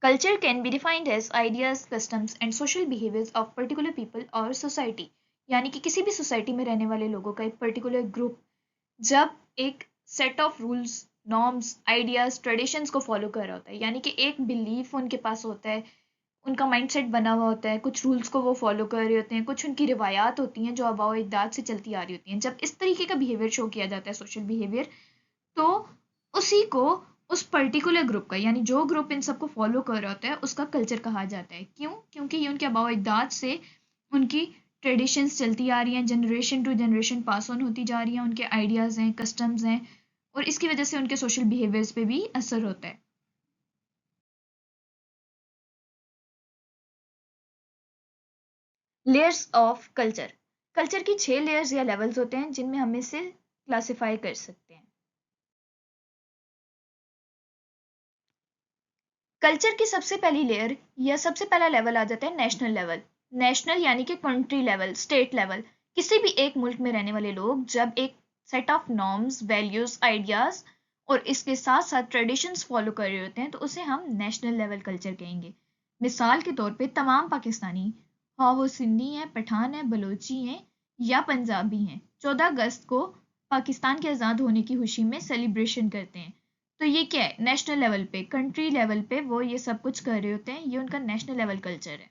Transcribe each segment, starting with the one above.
Culture can be defined as ideas, customs and social behaviors of particular people or society. यानी कि किसी भी society में रहने वाले लोगों का एक पर्टिकुलर ग्रुप जब एक set of rules, norms, ideas, traditions को फॉलो कर रहा होता है, यानी कि एक बिलीफ उनके पास होता है, उनका माइंडसेट बना हुआ होता है, कुछ रूल्स को वो फॉलो कर रहे होते हैं, कुछ उनकी रिवायात होती हैं जो आबाओ अजदाद से चलती आ रही होती हैं। जब इस तरीके का बिहेवियर शो किया जाता है, सोशल बिहेवियर, तो उसी को उस पर्टिकुलर ग्रुप का, यानी जो ग्रुप इन सबको फॉलो कर रहा होता है, उसका कल्चर कहा जाता है। क्यों? क्योंकि ये उनके आबाओ अजदाद से उनकी ट्रेडिशंस चलती आ रही हैं, generation to generation pass on होती जा रही हैं, उनके आइडियाज़ हैं, कस्टम्स हैं, और इसकी वजह से उनके सोशल बिहेवियर्स पे भी असर होता है। Layers of culture. कल्चर की 6 लेयर्स या लेवल्स होते हैं जिनमें हम इसे क्लासिफाई कर सकते हैं। कल्चर की सबसे पहली लेयर या सबसे पहला लेवल आ जाता है नेशनल लेवल। नेशनल यानी कि कंट्री लेवल, स्टेट लेवल। किसी भी एक मुल्क में रहने वाले लोग जब एक set of norms, values, ideas और इसके साथ साथ ट्रेडिशंस फॉलो कर रहे होते हैं तो उसे हम नेशनल लेवल कल्चर कहेंगे। मिसाल के तौर पे तमाम पाकिस्तानी, हाँ वो सिंधी हैं, पठान हैं, बलोची हैं या पंजाबी हैं, 14 अगस्त को पाकिस्तान के आज़ाद होने की खुशी में सेलिब्रेशन करते हैं। तो ये क्या है? नेशनल लेवल पे, कंट्री लेवल पे वो ये सब कुछ कर रहे होते हैं, ये उनका नेशनल लेवल कल्चर है।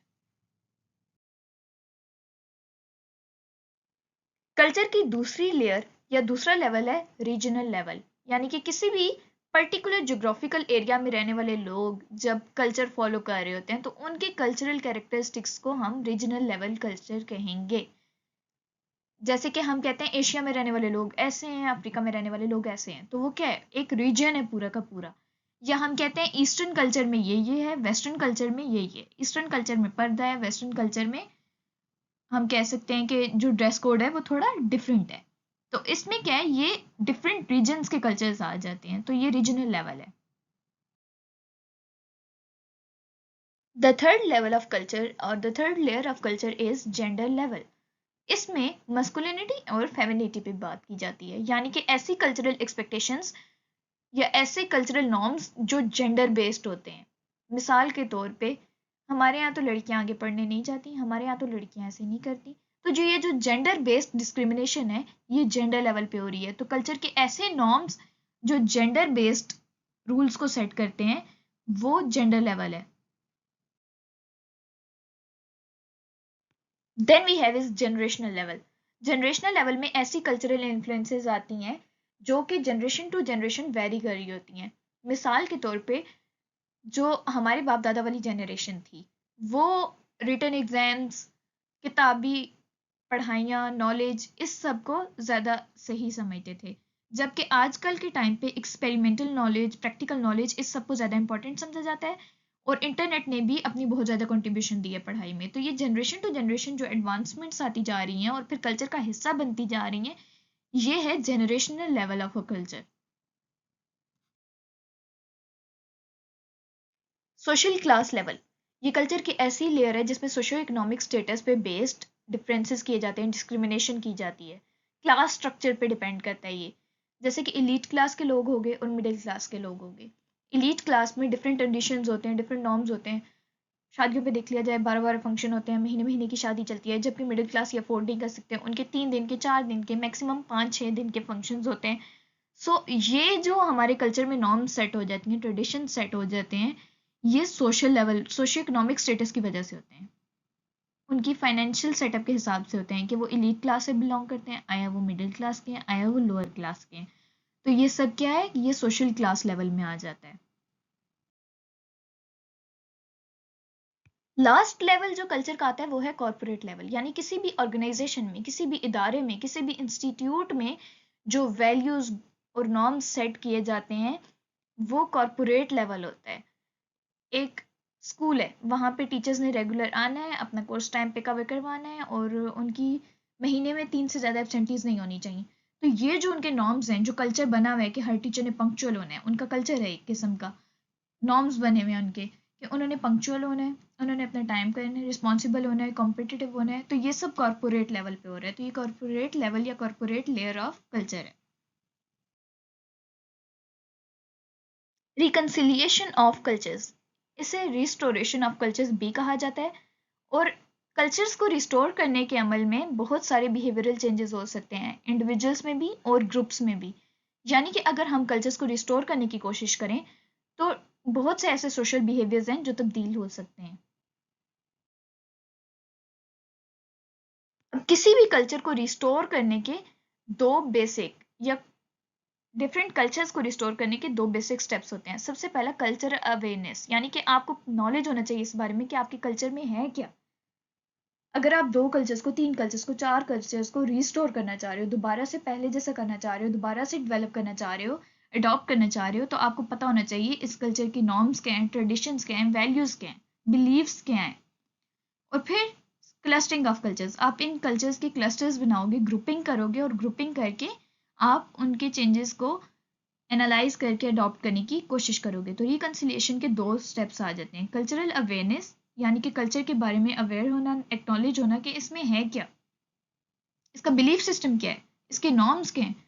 कल्चर की दूसरी लेयर या दूसरा लेवल है रीजनल लेवल, यानी कि किसी भी पर्टिकुलर ज्योग्राफिकल एरिया में रहने वाले लोग जब कल्चर फॉलो कर रहे होते हैं तो उनके कल्चरल कैरेक्टरिस्टिक्स को हम रीजनल लेवल कल्चर कहेंगे। जैसे कि हम कहते हैं एशिया में रहने वाले लोग ऐसे हैं, अफ्रीका में रहने वाले लोग ऐसे हैं, तो वो क्या है? एक रीजन है पूरा का पूरा। या हम कहते हैं ईस्टर्न कल्चर में ये है, वेस्टर्न कल्चर में ये। ईस्टर्न कल्चर में पर्दा है, वेस्टर्न कल्चर में हम कह सकते हैं कि जो ड्रेस कोड है वो थोड़ा डिफरेंट है। तो इसमें क्या है, ये डिफरेंट रीजन्स के कल्चर्स आ जाते हैं, तो ये रीजनल लेवल है। The third level of culture और the third layer of culture is gender level. इसमें मस्कुलिनिटी और फेमिनिटी पे बात की जाती है, यानी कि ऐसी कल्चरल एक्सपेक्टेशंस या ऐसे कल्चरल नॉर्म्स जो जेंडर बेस्ड होते हैं। मिसाल के तौर पे हमारे यहाँ तो लड़कियां आगे पढ़ने नहीं जाती, हमारे यहाँ तो लड़कियां ऐसे नहीं करती। तो जो ये जो जेंडर बेस्ड डिस्क्रिमिनेशन है, ये जेंडर लेवल पे हो रही है। तो कल्चर के ऐसे नॉर्म्स जो जेंडर बेस्ड रूल्स को सेट करते हैं, वो जेंडर लेवल है। Then we have is generational level. Generational level में ऐसी कल्चरल इन्फ्लुएंसेस आती हैं जो कि जनरेशन टू जनरेशन वेरी कर रही होती हैं। मिसाल के तौर पे जो हमारे बाप दादा वाली जनरेशन थी, वो रिटन एग्जाम्स, किताबी पढ़ाइयाँ, नॉलेज, इस सब को ज़्यादा सही समझते थे। जबकि आजकल के टाइम पे एक्सपेरिमेंटल नॉलेज, प्रैक्टिकल नॉलेज, इस सब को ज़्यादा इंपॉर्टेंट समझा जाता है। और इंटरनेट ने भी अपनी बहुत ज़्यादा कंट्रीब्यूशन दी है पढ़ाई में। तो ये जनरेशन टू जनरेशन जो एडवांसमेंट्स आती जा रही हैं और फिर कल्चर का हिस्सा बनती जा रही हैं, ये है generational level of a culture. Social class level. ये कल्चर की ऐसी लेयर है जिसमें सोशो इकोनॉमिक स्टेटस पे बेस्ड डिफरेंसेस किए जाते हैं, डिस्क्रिमिनेशन की जाती है। क्लास स्ट्रक्चर पे डिपेंड करता है ये। जैसे कि इलीट क्लास के लोग हो गए और मिडिल क्लास के लोग हो गए। इलीट क्लास में डिफरेंट कंडीशंस होते हैं, डिफरेंट नॉर्म्स होते हैं। शादियों पे देख लिया जाए, 12-12 फंक्शन होते हैं, महीने महीने की शादी चलती है। जबकि मिडिल क्लास ये अफोर्ड नहीं कर सकते, उनके 3 दिन के, 4 दिन के, मैक्सिमम 5-6 दिन के फंक्शन होते हैं। सो ये जो हमारे कल्चर में नॉर्म सेट हो जाती हैं, ट्रेडिशन सेट हो जाते हैं, ये social level, socio economic status की वजह से होते हैं। उनकी फाइनेंशियल सेटअप के हिसाब से होते हैं कि वो इलीट क्लास से बिलोंग करते हैं, आया वो मिडिल क्लास के हैं, आया वो लोअर क्लास के हैं। तो ये सब क्या है, ये सोशल क्लास लेवल में आ जाता है। लास्ट लेवल जो कल्चर का आता है वो है कॉर्पोरेट लेवल, यानी किसी भी ऑर्गेनाइजेशन में, किसी भी इदारे में, किसी भी इंस्टीट्यूट में जो वैल्यूज और नॉर्म्स सेट किए जाते हैं, वो कॉर्पोरेट लेवल होता है। एक स्कूल है, वहाँ पे टीचर्स ने रेगुलर आना है, अपना कोर्स टाइम पे कवर करवाना है और उनकी महीने में 3 से ज़्यादा एब्सेंटीज नहीं होनी चाहिए। तो ये जो उनके नॉर्म्स हैं, जो कल्चर बना हुआ है कि हर टीचर ने पंक्चुअल होना है, उनका कल्चर है एक किस्म का। नॉर्म्स बने हुए हैं उनके कि उन्होंने पंक्चुअल होना है, उन्होंने अपना टाइम करना है, रिस्पॉन्सिबल होना है, कॉम्पिटिटिव होना है। तो ये सब कॉर्पोरेट लेवल पे हो रहा है। तो ये कॉर्पोरेट लेवल या कॉर्पोरेट लेयर ऑफ कल्चर है। Reconciliation of cultures. इसे रिस्टोरेशन ऑफ कल्चर्स भी कहा जाता है। और कल्चर्स को रिस्टोर करने के अमल में बहुत सारे बिहेवियरल चेंजेस हो सकते हैं, इंडिविजुअल्स में भी और ग्रुप्स में भी। यानी कि अगर हम कल्चर्स को रिस्टोर करने की कोशिश करें तो बहुत से ऐसे सोशल बिहेवियर्स हैं जो तब्दील हो सकते हैं। अब किसी भी कल्चर को रिस्टोर करने के दो बेसिक या डिफरेंट कल्चर्स को रिस्टोर करने के दो बेसिक स्टेप्स होते हैं। सबसे पहला कल्चरल अवेयरनेस, यानी कि आपको नॉलेज होना चाहिए इस बारे में कि आपके कल्चर में है क्या। अगर आप दो कल्चर्स को, तीन कल्चर्स को, चार कल्चर्स को रिस्टोर करना चाह रहे हो, दोबारा से पहले जैसा करना चाह रहे हो, दोबारा से डेवलप करना चाह रहे हो, अडॉप्ट करना चाह रहे हो, तो आपको पता होना चाहिए इस कल्चर की नॉर्म्स क्या हैं, ट्रेडिशंस क्या हैं, वैल्यूज क्या हैं, बिलीव्स क्या हैं। और फिर क्लस्टरिंग ऑफ कल्चर्स, आप इन कल्चर्स के क्लस्टर्स बनाओगे, ग्रुपिंग करोगे और ग्रुपिंग करके आप उनके चेंजेस को एनालाइज करके अडॉप्ट करने की कोशिश करोगे। तो रिकंसिलिएशन के दो स्टेप्स आ जाते हैं। कल्चरल अवेयरनेस, यानी कि कल्चर के बारे में अवेयर होना, एक्नॉलेज होना कि इसमें है क्या, इसका बिलीफ सिस्टम क्या है, इसके नॉर्म्स क्या हैं।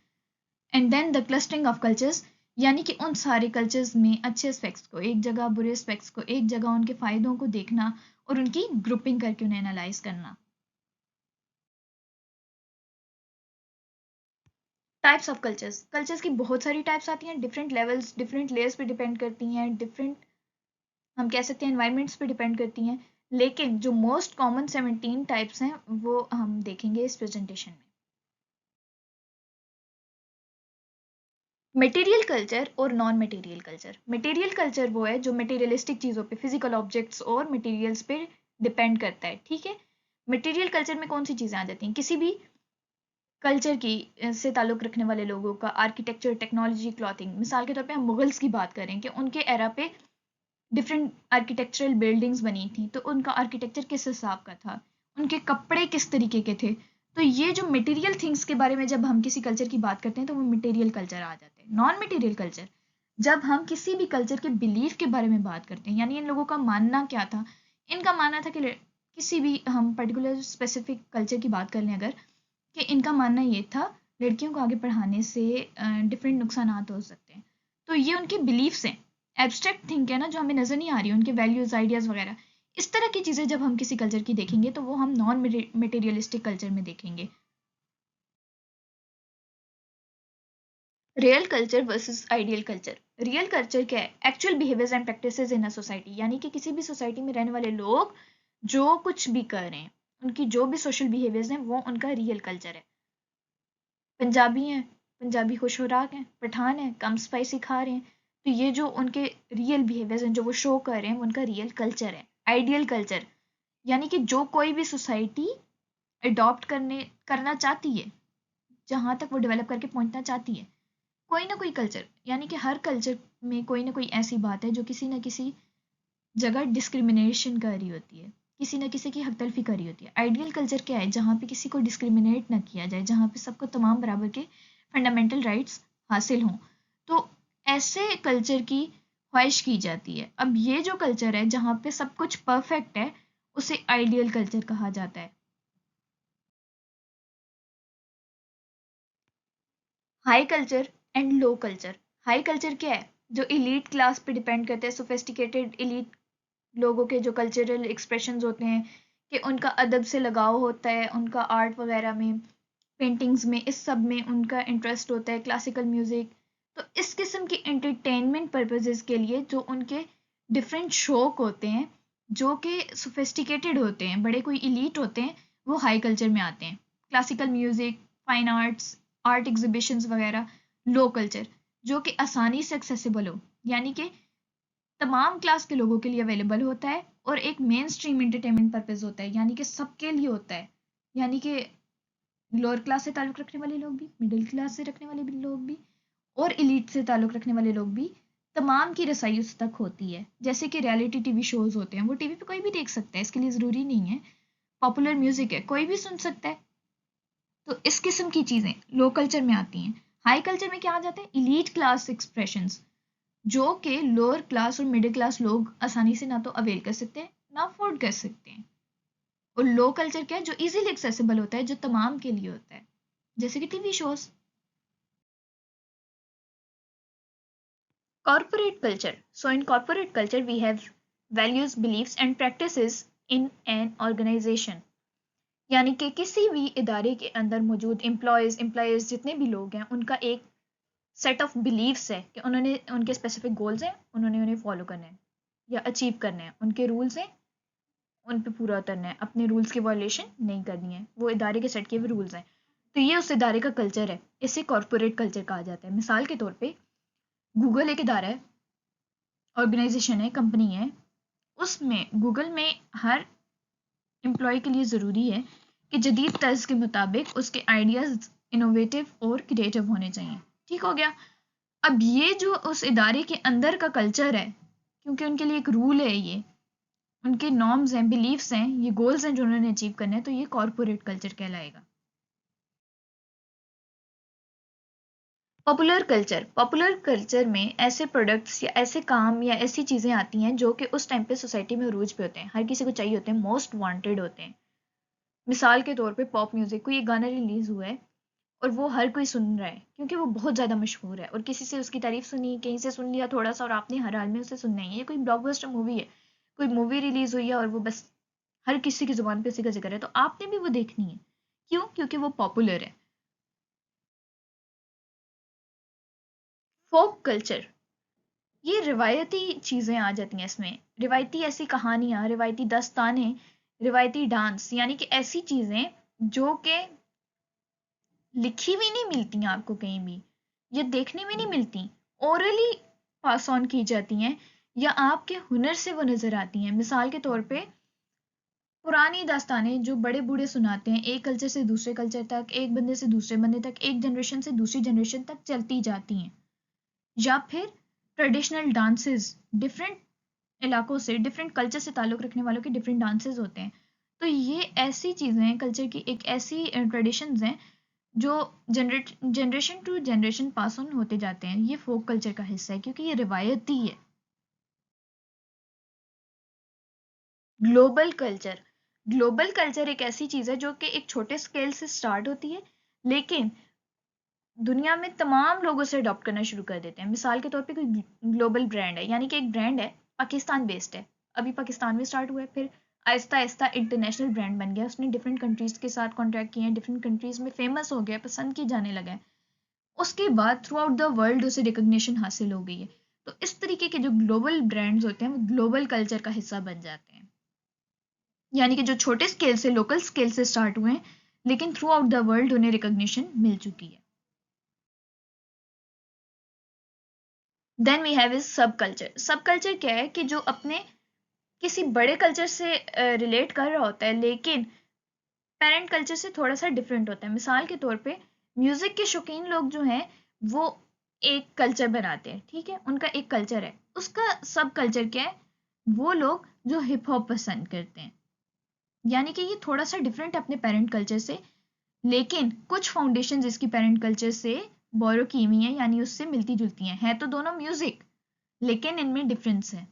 And then the clustering of cultures, यानी कि उन सारे कल्चर्स में अच्छे एस्पेक्ट्स को एक जगह, बुरे एस्पेक्ट्स को एक जगह, उनके फायदों को देखना और उनकी ग्रुपिंग करके उन्हें एनालाइज करना। टाइप्स ऑफ कल्चर्स, कल्चर्स की बहुत सारी टाइप्स आती हैं, डिफरेंट लेवल्स, डिफरेंट लेयर्स पे डिपेंड करती हैं, डिफरेंट हम कह सकते हैं एनवायरनमेंट्स पे डिपेंड करती हैं। लेकिन जो मोस्ट कॉमन 17 टाइप्स हैं वो हम देखेंगे इस प्रेजेंटेशन में। मटेरियल कल्चर और non material culture. Material culture वो है जो मटेरियलिस्टिक चीज़ों पे, फिजिकल ऑब्जेक्ट्स और मटेरियल्स पे डिपेंड करता है, ठीक है। मटेरियल कल्चर में कौन सी चीज़ें आ जाती हैं, किसी भी कल्चर की से ताल्लुक़ रखने वाले लोगों का आर्किटेक्चर, टेक्नोलॉजी, क्लॉथिंग। मिसाल के तौर पे हम मुगल्स की बात करें कि उनके एरा पे डिफरेंट आर्किटेक्चरल बिल्डिंग्स बनी थी, तो उनका आर्किटेक्चर किस हिसाब का था, उनके कपड़े किस तरीके के थे। तो ये जो मटेरियल थिंग्स के बारे में जब हम किसी कल्चर की बात करते हैं तो वो मटेरियल कल्चर आ जाते हैं। नॉन मटेरियल कल्चर, जब हम किसी भी कल्चर के बिलीफ के बारे में बात करते हैं, यानी इन लोगों का मानना क्या था। इनका मानना था कि किसी भी हम पर्टिकुलर स्पेसिफिक कल्चर की बात कर लें अगर, कि इनका मानना ये था लड़कियों को आगे पढ़ाने से डिफरेंट नुकसानात हो सकते हैं। तो ये उनके बिलीफ्स हैं, एब्स्ट्रैक्ट थिंक है ना, जो हमें नज़र नहीं आ रही, उनके वैल्यूज़, आइडियाज़ वगैरह। इस तरह की चीज़ें जब हम किसी कल्चर की देखेंगे तो वो हम नॉन मटेरियलिस्टिक कल्चर में देखेंगे। Real culture versus ideal culture. Real culture क्या है, actual behaviours and practices in a society, यानी कि किसी भी सोसाइटी में रहने वाले लोग जो कुछ भी कर रहे हैं, उनकी जो भी सोशल बिहेवियर्स हैं वो उनका रियल कल्चर है। पंजाबी हैं, पंजाबी खुश खुराक हैं, पठान हैं, कम स्पाइसी खा रहे हैं, तो ये जो उनके रियल बिहेवियर्स हैं, जो वो शो कर रहे हैं, वो उनका रियल कल्चर है। आइडियल कल्चर, यानी कि जो कोई भी सोसाइटी अडॉप्ट करना चाहती है, जहाँ तक वो डेवलप करके पहुँचना चाहती है, कोई ना कोई कल्चर, यानी कि हर कल्चर में कोई ना कोई ऐसी बात है जो किसी ना किसी जगह डिस्क्रिमिनेशन कर रही होती है, किसी न किसी की हक तलफी कर रही होती है। आइडियल कल्चर क्या है, जहाँ पे किसी को डिस्क्रिमिनेट ना किया जाए, जहाँ पे सबको तमाम बराबर के फंडामेंटल राइट्स हासिल हों, तो ऐसे कल्चर की ख्वाहिश की जाती है। अब ये जो कल्चर है जहाँ पे सब कुछ परफेक्ट है, उसे आइडियल कल्चर कहा जाता है। High culture and low culture. High culture क्या है, जो इलीट क्लास पे डिपेंड करते हैं, सोफिस्टिकेटेड इलीट लोगों के जो कल्चरल एक्सप्रेशंस होते हैं, कि उनका अदब से लगाव होता है, उनका आर्ट वगैरह में, पेंटिंग्स में, इस सब में उनका इंटरेस्ट होता है, क्लासिकल म्यूज़िक। तो इस किस्म की एंटरटेनमेंट पर्पसेस के लिए जो उनके डिफरेंट शौक होते हैं, जो कि सोफिस्टिकेटेड होते हैं, बड़े कोई इलीट होते हैं, वो हाई कल्चर में आते हैं। Classical music, fine arts, art exhibitions वगैरह। लो कल्चर, जो कि आसानी से एक्सेसिबल हो, यानी कि तमाम क्लास के लोगों के लिए अवेलेबल होता है और एक मेन स्ट्रीम एंटरटेनमेंट पर्पस होता है, यानी कि सबके लिए होता है। यानी कि लोअर क्लास से ताल्लुक़ रखने वाले लोग भी, मिडिल क्लास से रखने वाले भी लोग भी, और एलीट से ताल्लुक़ रखने वाले लोग भी, तमाम की रसाई उस तक होती है। जैसे कि रियलिटी टीवी शोज़ होते हैं, वो टीवी पे कोई भी देख सकता है, इसके लिए ज़रूरी नहीं है। पॉपुलर म्यूज़िक है, कोई भी सुन सकता है। तो इस किस्म की चीज़ें लो कल्चर में आती हैं। हाई कल्चर में क्या आ जाते हैं, इलीट क्लास एक्सप्रेशंस, जो कि लोअर क्लास और मिडिल क्लास लोग आसानी से ना तो अवेल कर सकते हैं, ना अफोर्ड कर सकते हैं। और लो कल्चर क्या है, जो इजीली एक्सेसिबल होता है, जो तमाम के लिए होता है, जैसे कि TV shows. Corporate culture. So in corporate culture we have values, beliefs and practices in an organisation. यानी कि किसी भी इदारे के अंदर मौजूद एम्प्लॉयज जितने भी लोग हैं, उनका एक सेट ऑफ बिलीव्स है कि उन्होंने उनके स्पेसिफिक गोल्स हैं, उन्होंने उन्हें फॉलो करना है या अचीव करना है, उनके रूल्स हैं, उन पे पूरा उतरना है, अपने रूल्स की वॉयलेशन नहीं करनी है, वो इदारे के सेट किए हुए रूल्स हैं। तो ये उस इदारे का कल्चर है, इसे कॉरपोरेट कल्चर कहा जाता है। मिसाल के तौर पे गूगल एक इदारा है, ऑर्गेनाइजेशन है, कंपनी है। उसमें गूगल में हर एम्प्लॉय के लिए ज़रूरी है कि जदीद तर्ज के मुताबिक उसके आइडियाज़ इनोवेटिव और क्रिएटिव होने चाहिए। ठीक हो गया। अब ये जो उस इदारे के अंदर का कल्चर है, क्योंकि उनके लिए एक रूल है, ये उनके नॉर्म्स हैं, बिलीव्स हैं, ये गोल्स हैं जो उन्होंने अचीव करने हैं, तो ये कॉरपोरेट कल्चर कहलाएगा। पॉपुलर कल्चर में ऐसे प्रोडक्ट्स या ऐसे काम या ऐसी चीज़ें आती हैं जो कि उस टाइम पे सोसाइटी में अरूज पे होते हैं, हर किसी को चाहिए होते हैं, मोस्ट वांटेड होते हैं। मिसाल के तौर पे पॉप म्यूज़िक, कोई एक गाना रिलीज़ हुआ है और वो हर कोई सुन रहा है क्योंकि वो बहुत ज़्यादा मशहूर है, और किसी से उसकी तारीफ सुनी, कहीं से सुन लिया थोड़ा सा, और आपने हर हाल में उसे सुनना ही है। कोई ब्लॉकबस्टर मूवी है, कोई मूवी रिलीज़ हुई है और वो बस हर किसी की ज़ुबान पे उसी का जिक्र है, तो आपने भी वो देखनी है। क्यों? क्योंकि वो पॉपुलर है। फोक कल्चर, ये रिवायती चीज़ें आ जाती हैं इसमें, रिवायती ऐसी कहानियाँ, रिवायती दास्तानें, रिवायती डांस, यानी कि ऐसी चीज़ें जो कि लिखी हुई नहीं मिलती हैं आपको कहीं भी, या देखने में नहीं मिलती, ओरली पास ऑन की जाती हैं, या आपके हुनर से वो नज़र आती हैं। मिसाल के तौर पे पुरानी दास्तानें जो बड़े बूढ़े सुनाते हैं, एक कल्चर से दूसरे कल्चर तक, एक बंदे से दूसरे बंदे तक, एक जनरेशन से दूसरी जनरेशन तक चलती जाती हैं। या फिर ट्रेडिशनल डांसेस, डिफरेंट इलाकों से, डिफरेंट कल्चर से ताल्लुक़ रखने वालों के डिफरेंट डांसेस होते हैं। तो ये ऐसी चीज़ें हैं, कल्चर की एक ऐसी ट्रेडिशंस हैं जो generation to generation pass on होते जाते हैं। ये फोक कल्चर का हिस्सा है क्योंकि ये रिवायती है। ग्लोबल कल्चर, ग्लोबल कल्चर एक ऐसी चीज़ है जो कि एक छोटे स्केल से स्टार्ट होती है, लेकिन दुनिया में तमाम लोग उसे अडॉप्ट करना शुरू कर देते हैं। मिसाल के तौर पे कोई ग्लोबल ब्रांड है, यानी कि एक ब्रांड है, पाकिस्तान बेस्ड है, अभी पाकिस्तान में स्टार्ट हुआ है, फिर आहिस्ता आहिस्ता इंटरनेशनल ब्रांड बन गया, उसने डिफरेंट कंट्रीज़ के साथ कॉन्ट्रैक्ट किए हैं, डिफरेंट कंट्रीज़ में फेमस हो गया, पसंद किए जाने लगा है। उसके बाद थ्रू आउट द वर्ल्ड उसे रिकग्निशन हासिल हो गई है। तो इस तरीके के जो ग्लोबल ब्रांड्स होते हैं वो ग्लोबल कल्चर का हिस्सा बन जाते हैं, यानी कि जो छोटे स्केल से, लोकल स्केल से स्टार्ट हुए हैं, लेकिन थ्रू आउट द वर्ल्ड उन्हें रिकग्निशन मिल चुकी है। देन वी हैव इज सब कल्चर। सब कल्चर क्या है कि जो अपने किसी बड़े कल्चर से रिलेट कर रहा होता है, लेकिन पेरेंट कल्चर से थोड़ा सा डिफरेंट होता है। मिसाल के तौर पे म्यूजिक के शौकीन लोग जो हैं वो एक कल्चर बनाते हैं, ठीक है, उनका एक कल्चर है, उसका सब कल्चर क्या है, वो लोग जो हिप हॉप पसंद करते हैं, यानी कि ये थोड़ा सा डिफरेंट है अपने पेरेंट कल्चर से, लेकिन कुछ फाउंडेशंस इसकी पेरेंट कल्चर से बोरो की हुई हैं, यानी उससे मिलती जुलती हैं, है तो दोनों म्यूजिक, लेकिन इनमें डिफरेंस है।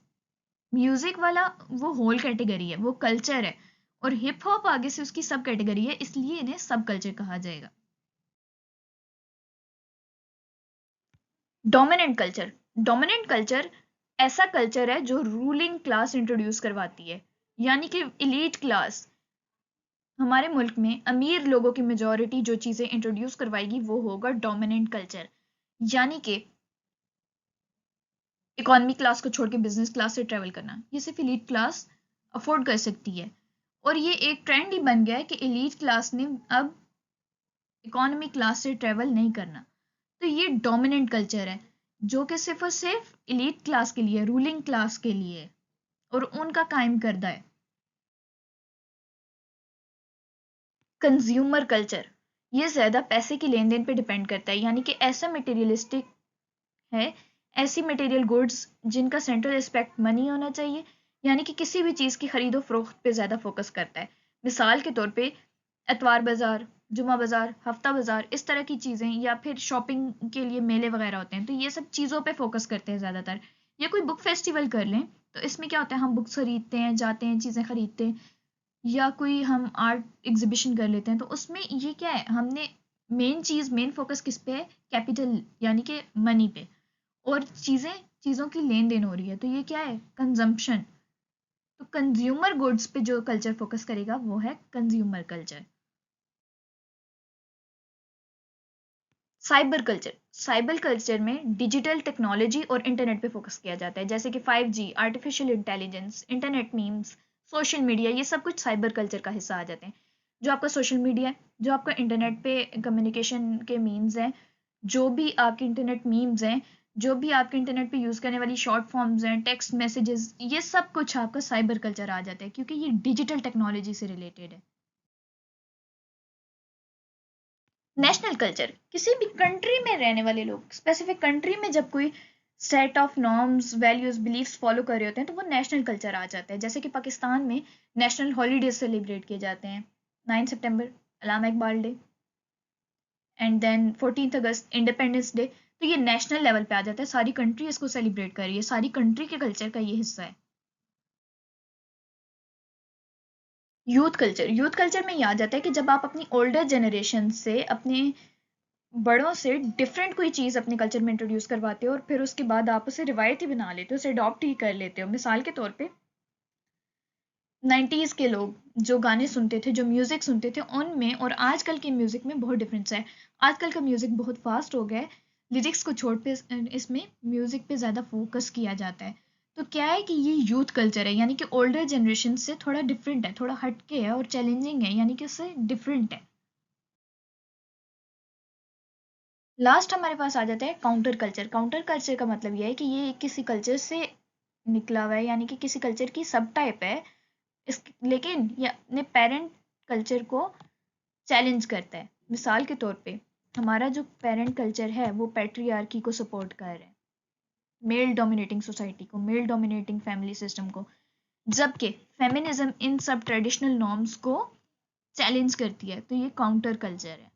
म्यूजिक वाला वो होल कैटेगरी है, वो कल्चर है, और हिप हॉप आगे से उसकी सब कैटेगरी है, इसलिए इन्हें सब कल्चर कहा जाएगा। डोमिनेंट कल्चर ऐसा कल्चर है जो रूलिंग क्लास इंट्रोड्यूस करवाती है, यानी कि इलीट क्लास। हमारे मुल्क में अमीर लोगों की मेजॉरिटी जो चीज़ें इंट्रोड्यूस करवाएगी वो होगा डोमिनेंट कल्चर, यानी कि इकोनॉमी क्लास को छोड़ के बिजनेस क्लास से ट्रेवल करना, ये सिर्फ इलीट क्लास अफोर्ड कर सकती है। और ये एक ट्रेंड ही बन गया है कि इलीट क्लास ने अब इकोनॉमी क्लास से ट्रेवल नहीं करना। तो ये डोमिनेंट कल्चर है जो कि सिर्फ और सिर्फ इलीट क्लास के लिए, रूलिंग क्लास के लिए, और उनका कायम करदा है। कंज्यूमर कल्चर, ये ज़्यादा पैसे की लेन देन पे डिपेंड करता है, यानी कि ऐसा मटेरियलिस्टिक है, ऐसी मटेरियल गुड्स जिनका सेंट्रल एस्पेक्ट मनी होना चाहिए, यानी कि किसी भी चीज़ की खरीदो फरोख्त पे ज़्यादा फोकस करता है। मिसाल के तौर पे एतवार बाज़ार, जुमा बाज़ार, हफ्ता बाज़ार, इस तरह की चीज़ें, या फिर शॉपिंग के लिए मेले वगैरह होते हैं, तो ये सब चीज़ों पे फोकस करते हैं ज़्यादातर। या कोई बुक फेस्टिवल कर लें, तो इसमें क्या होता है, हम बुक्स खरीदते हैं, जाते हैं, चीज़ें खरीदते हैं, या कोई हम आर्ट एग्जीबिशन कर लेते हैं, तो उसमें ये क्या है, हमने मेन फोकस किस पे है, कैपिटल यानी कि मनी पे, और चीज़ों की लेन देन हो रही है, तो ये क्या है, कंजम्पशन। तो कंज्यूमर गुड्स पे जो कल्चर फोकस करेगा वो है कंज्यूमर कल्चर। साइबर कल्चर में डिजिटल टेक्नोलॉजी और इंटरनेट पे फोकस किया जाता है, जैसे कि 5G, artificial intelligence, internet memes, social media, ये सब कुछ साइबर कल्चर का हिस्सा आ जाते हैं। जो आपका सोशल मीडिया है, जो आपका इंटरनेट पे कम्युनिकेशन के मीन्स हैं, जो भी आपके इंटरनेट मीम्स हैं, जो भी आपके इंटरनेट पे यूज़ करने वाली शॉर्ट फॉर्म्स हैं, टेक्स्ट मैसेजेस, ये सब कुछ आपका साइबर कल्चर आ जाता है, क्योंकि ये डिजिटल टेक्नोलॉजी से रिलेटेड है। नेशनल कल्चर, किसी भी कंट्री में रहने वाले लोग स्पेसिफिक कंट्री में जब कोई set of norms, values, beliefs follow कर रहे होते हैं तो वो नेशनल कल्चर आ जाता है। जैसे कि पाकिस्तान में नेशनल हॉलीडेज सेलिब्रेट किए जाते हैं, 9 सितंबर Allama Iqbal day, and then 14 अगस्त इंडिपेंडेंस डे। तो ये नेशनल लेवल पे आ जाता है, सारी कंट्री इसको सेलिब्रेट कर रही है, सारी कंट्री के कल्चर का ये हिस्सा है। यूथ कल्चर में ये आ जाता है कि जब आप अपनी ओल्डर जनरेशन से, अपने बड़ों से डिफरेंट कोई चीज़ अपने कल्चर में इंट्रोड्यूस करवाते हो और फिर उसके बाद आप उसे रिवायती बना लेते हो, उसे अडॉप्ट ही कर लेते हो। मिसाल के तौर पे 90s के लोग जो गाने सुनते थे, जो म्यूज़िक सुनते थे, उनमें और आजकल के म्यूज़िक में बहुत डिफरेंस है। आजकल का म्यूज़िक बहुत फास्ट हो गया है, लिरिक्स को छोड़ पे इसमें म्यूज़िक पे ज़्यादा फोकस किया जाता है। तो क्या है कि ये यूथ कल्चर है, यानी कि ओल्डर जनरेशन से थोड़ा डिफरेंट है, थोड़ा हटके है और चैलेंजिंग है, यानी कि उससे डिफरेंट है। लास्ट हमारे पास आ जाता है काउंटर कल्चर। काउंटर कल्चर का मतलब यह है कि ये किसी कल्चर से निकला हुआ है, यानी कि किसी कल्चर की सब टाइप है, इस लेकिन ये अपने पेरेंट कल्चर को चैलेंज करता है। मिसाल के तौर पे हमारा जो पेरेंट कल्चर है वो पैट्रियार्की को सपोर्ट कर रहा है, मेल डोमिनेटिंग सोसाइटी को, मेल डोमिनेटिंग फैमिली सिस्टम को, जबकि फेमिनिज्म इन सब ट्रेडिशनल नॉर्म्स को चैलेंज करती है। तो ये काउंटर कल्चर है।